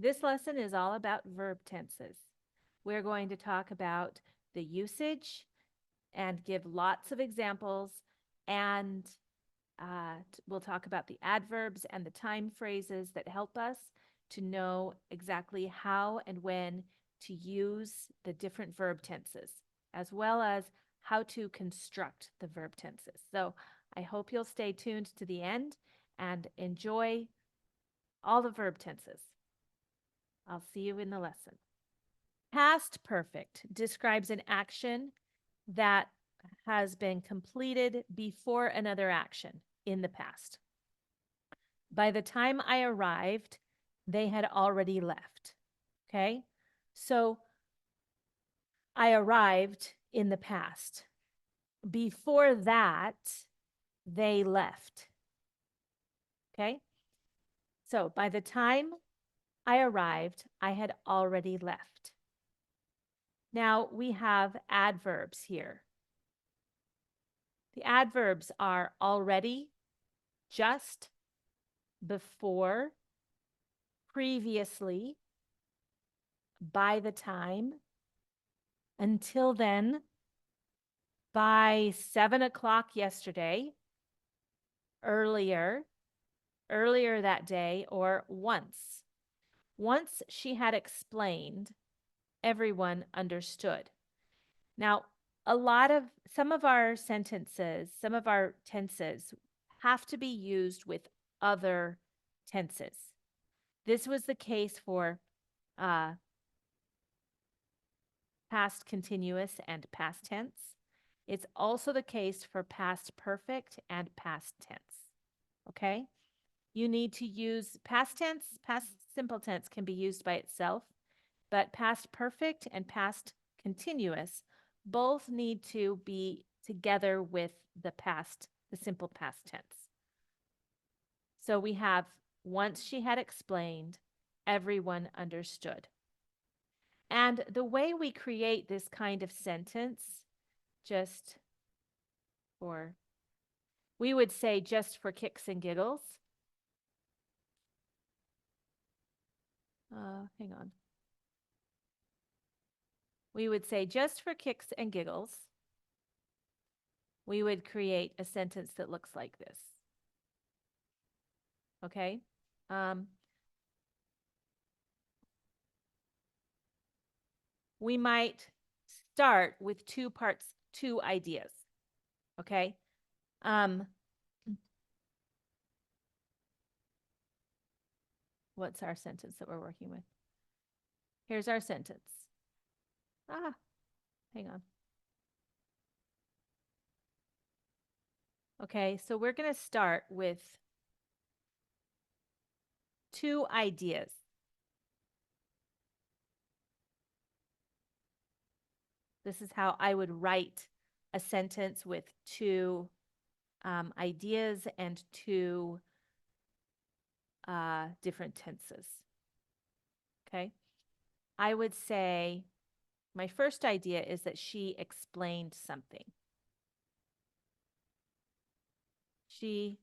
This lesson is all about verb tenses. We're going to talk about the usage and give lots of examples, and we'll talk about the adverbs and the time phrases that help us to know exactly how and when to use the different verb tenses, as well as how to construct the verb tenses. So I hope you'll stay tuned to the end and enjoy all the verb tenses. I'll see you in the lesson. Past perfect describes an action that has been completed before another action in the past. By the time I arrived, they had already left. Okay? So I arrived in the past. Before that, they left. Okay? So by the time I arrived, I had already left. Now we have adverbs here. The adverbs are already, just, before, previously, by the time, until then, by 7 o'clock yesterday, earlier that day, or once. Once she had explained, everyone understood. Now, some of our sentences, some of our tenses have to be used with other tenses. This was the case for past continuous and past tense. It's also the case for past perfect and past tense. Okay? You need to use past tense, past simple tense can be used by itself, but past perfect and past continuous both need to be together with the simple past tense. So we have, once she had explained, everyone understood. And the way we create this kind of sentence, we would say just for kicks and giggles. Hang on. We would say just for kicks and giggles, we would create a sentence that looks like this. Okay? We might start with two ideas. Okay? What's our sentence that we're working with? Here's our sentence. Hang on. Okay, so we're going to start with two ideas. This is how I would write a sentence with two ideas and two different tenses. Okay. I would say my first idea is that she explained something. She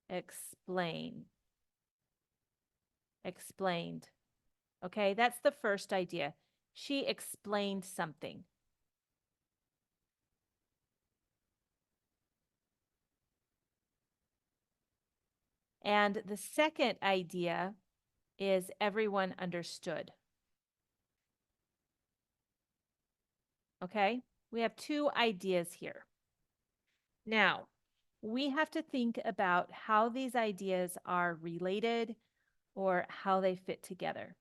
explained. Okay, that's the first idea. She explained something. And the second idea is everyone understood. Okay, we have two ideas here. Now, we have to think about how these ideas are related or how they fit together.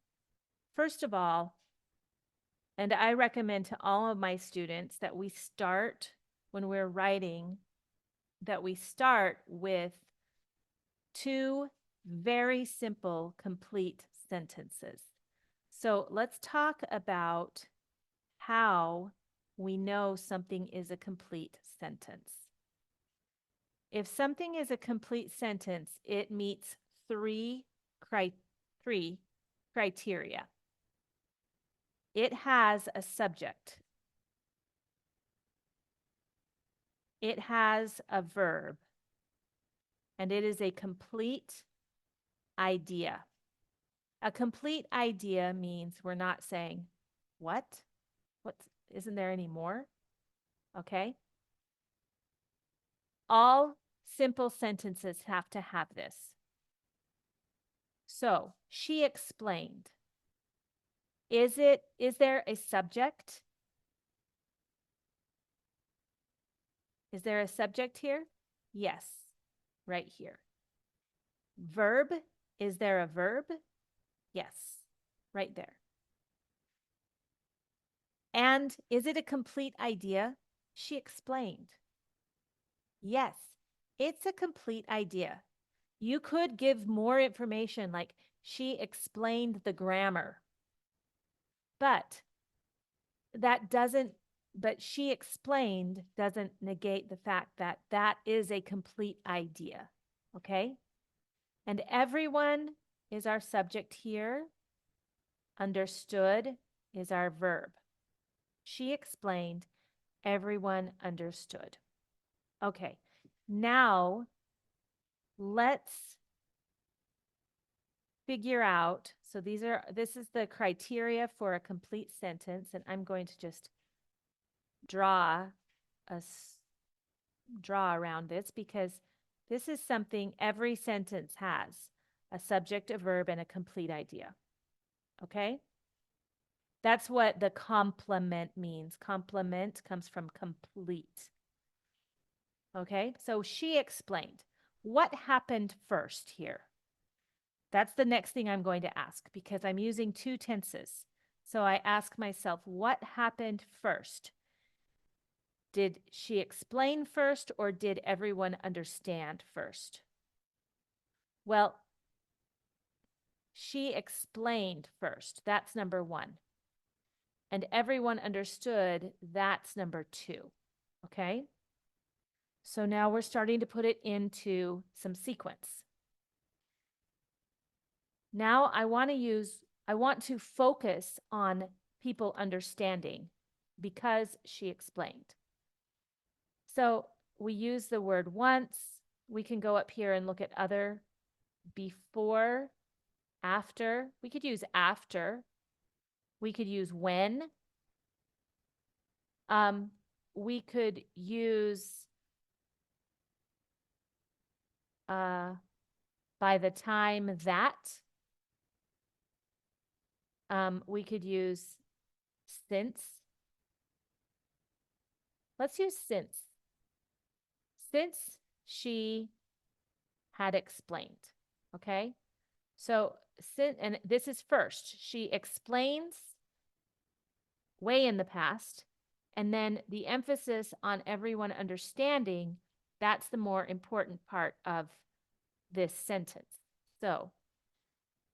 First of all, and I recommend to all of my students that we start, when we're writing, that we start with two very simple, complete sentences. So let's talk about how we know something is a complete sentence. If something is a complete sentence, it meets three criteria. It has a subject. It has a verb. And it is a complete idea. A complete idea means we're not saying, what? Isn't there any more? Okay. All simple sentences have to have this. So, she explained. Is there a subject? Is there a subject here? Yes, right here. Verb, is there a verb? Yes, right there. And is it a complete idea? She explained. Yes, it's a complete idea. You could give more information, like she explained the grammar. But she explained doesn't negate the fact that that is a complete idea. Okay? And everyone is our subject here. Understood is our verb. She explained, everyone understood. Okay, now let's figure out, so this is the criteria for a complete sentence, and I'm going to just draw around this because this is something every sentence has, a subject, a verb, and a complete idea. Okay? That's what the complement means. Complement comes from complete. Okay, so she explained. What happened first here? That's the next thing I'm going to ask because I'm using two tenses. So I ask myself, what happened first? Did she explain first or did everyone understand first? Well, she explained first. That's number one. And everyone understood. That's number two. Okay? So now we're starting to put it into some sequence. Now I want to focus on people understanding because she explained. So we use the word once. We can go up here and look at other, before, after. We could use after. We could use when. We could use by the time that. We could use since. Let's use since. Since she had explained. Okay? So, and this is first. She explains way in the past. And then the emphasis on everyone understanding, that's the more important part of this sentence. So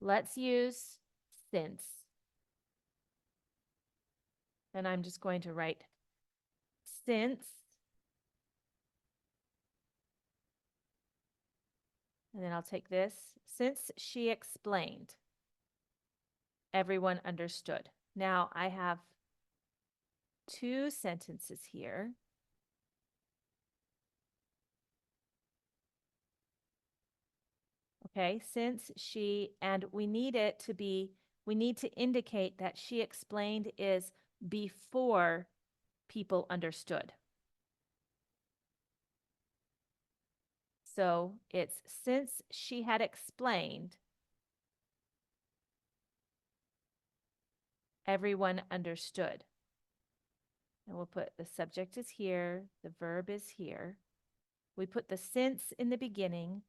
let's use since. And I'm just going to write since. And then I'll take this. Since she explained, everyone understood. Now I have two sentences here. Okay, since she, and we need to indicate that she explained is before people understood. So it's since she had explained, everyone understood. And we'll put the subject is here, the verb is here. We put the since in the beginning,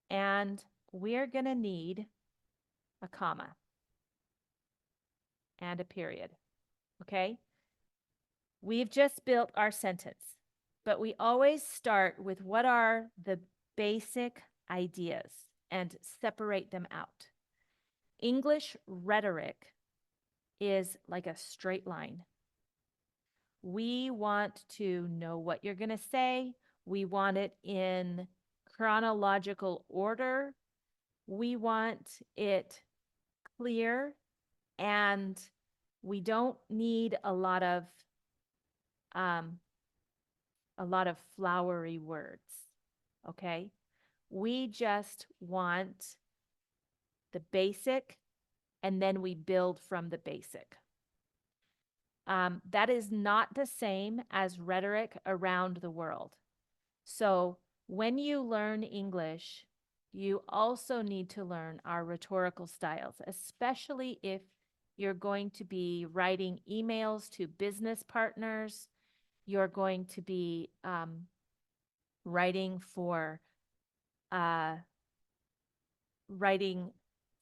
and we're going to need a comma and a period. Okay? We've just built our sentence, but we always start with what are the basic ideas and separate them out. English rhetoric is like a straight line. We want to know what you're going to say. We want it in chronological order. We want it clear, and we don't need a lot of flowery words. Okay? We just want the basic, and then we build from the basic. That is not the same as rhetoric around the world. So when you learn English, you also need to learn our rhetorical styles, especially if you're going to be writing emails to business partners, you're going to be writing for uh, writing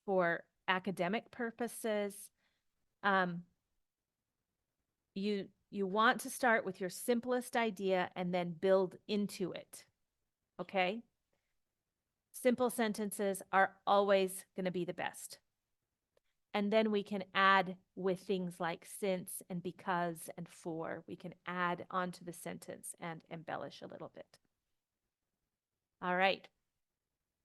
for academic purposes. Um, you want to start with your simplest idea and then build into it. Okay? Simple sentences are always going to be the best. And then we can add with things like since and because and for. We can add onto the sentence and embellish a little bit. All right.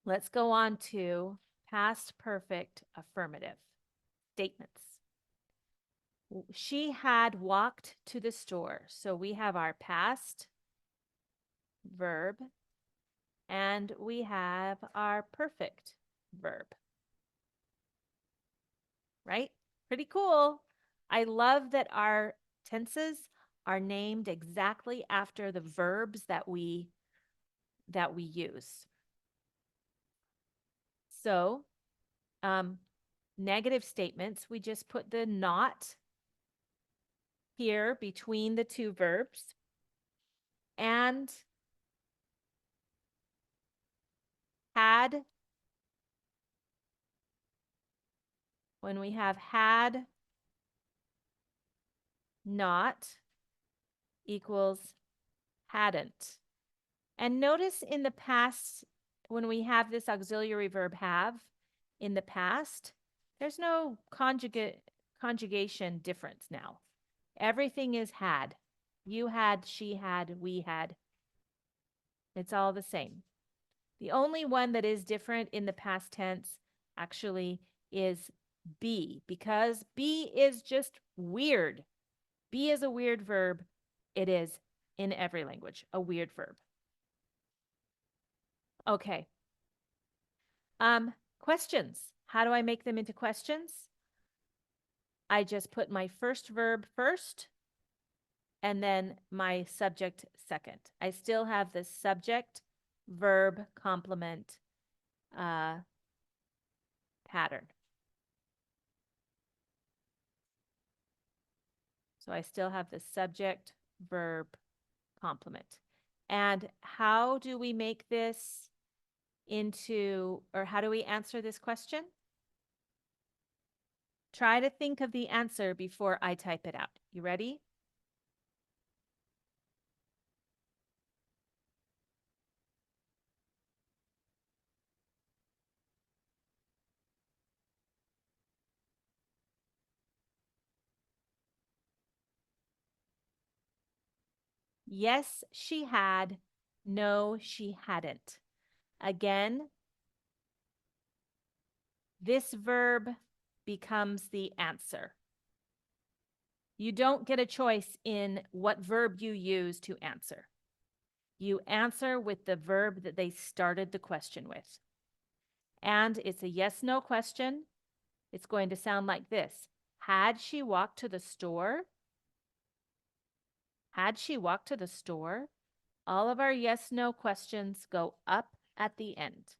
Let's go on to past perfect affirmative statements. She had walked to the store. So we have our past verb and we have our perfect verb. Right? Pretty cool. I love that our tenses are named exactly after the verbs that we use. So, negative statements, we just put the not here between the two verbs. And had, when we have had not equals hadn't. And notice in the past, when we have this auxiliary verb have in the past, there's no conjugation difference now. Everything is had. You had, she had, we had. It's all the same. The only one that is different in the past tense actually is be, because be is just weird. Be is a weird verb. It is in every language, a weird verb. Okay. Questions. How do I make them into questions? I just put my first verb first and then my subject second. I still have the subject, verb, complement pattern. So I still have the subject, verb, complement. And how do we make this into, or how do we answer this question? Try to think of the answer before I type it out. You ready? Yes, she had. No, she hadn't. Again, this verb becomes the answer. You don't get a choice in what verb you use to answer. You answer with the verb that they started the question with. And it's a yes/no question. It's going to sound like this. Had she walked to the store? Had she walked to the store? All of our yes/no questions go up at the end.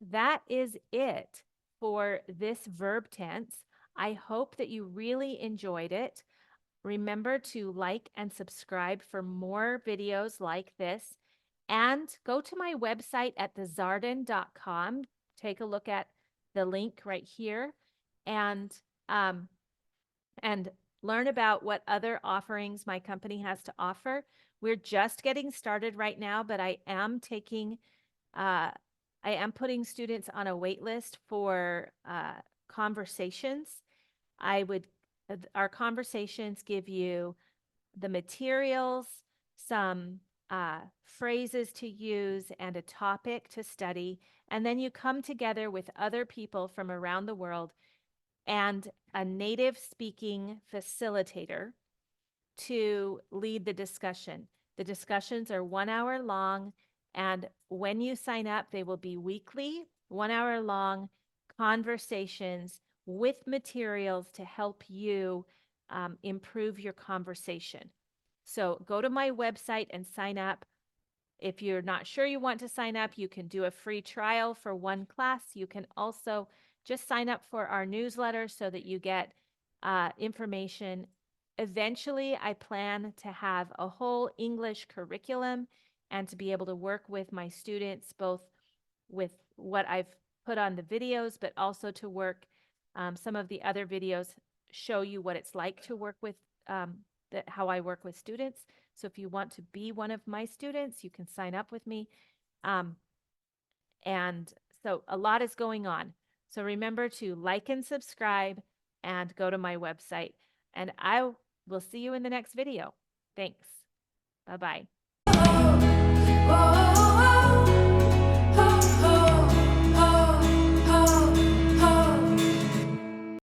That is it for this verb tense. I hope that you really enjoyed it. Remember to like and subscribe for more videos like this. And go to my website at thezarden.com. Take a look at the link right here and learn about what other offerings my company has to offer. We're just getting started right now, but I am putting students on a wait list for conversations. Our conversations give you the materials, some phrases to use, and a topic to study. And then you come together with other people from around the world and a native speaking facilitator to lead the discussion. The discussions are 1 hour long, and when you sign up, they will be weekly. 1 hour long conversations with materials to help you improve your conversation. So go to my website and sign up. If you're not sure you want to sign up, you can do a free trial for 1 class. You can also just sign up for our newsletter so that you get information. Eventually, I plan to have a whole English curriculum and to be able to work with my students, both with what I've put on the videos, but also to work some of the other videos show you what it's like to work with how I work with students. So if you want to be one of my students, you can sign up with me. And so a lot is going on. So remember to like and subscribe and go to my website. And I will see you in the next video. Thanks. Bye-bye.